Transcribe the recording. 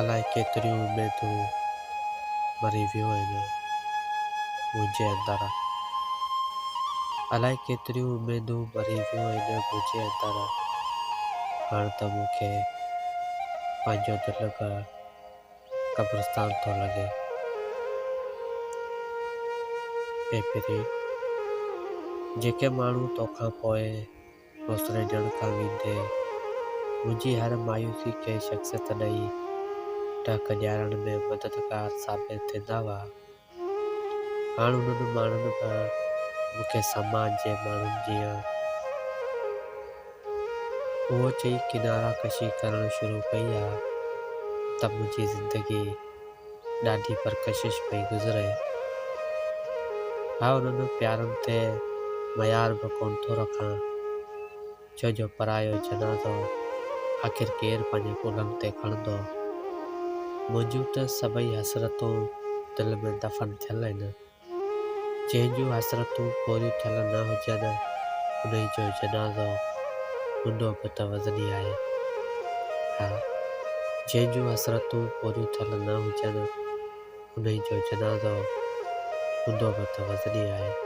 अलाए केतिरियूं उमेदूं मरी वियूं आहिनि मुंहिंजे अंदरि। अलाए केतिरियूं उमेदूं मरी वियूं आहिनि मुंहिंजे अंदरि। हाणे त मूंखे पंहिंजो दिलि क़ब्रिस्तान थो लॻे। ए पिरी जेके माण्हू तोखां पोइ रोसड़े ॾियण खां वेंदे मुंहिंजी हर मायूसी खे शख़्सियत ॾेई टहक ॾियारण में मददगार साबित थींदा हुआ, हाणे उन्हनि माण्हुनि बि मूंखे समाज जे माण्हुनि जीअं उहो चई किनारा कशी करणु शुरू कई आहे त मुंहिंजी ज़िंदगी ॾाढी परकशिश पई गुज़रे। हा, उन्हनि प्यारनि ते मयार बि कोन थो रखां, छो जो परायो जनाज़ो आख़िर केरु पंहिंजे कुल्हनि ते खणंदो। मुंहिंजूं त सभई हसरतूं दिलि में दफ़न थियल आहिनि। जंहिंजूं हसरतूं पूरियूं थियल न हुजनि उन्हई जो जनाज़ो हूंदो बि त वज़नी आहे। हा, जंहिंजूं हसरतूं पूरियूं थियल न हुजनि उन्हई जो जनाज़ो हूंदो बि त वज़नी आहे।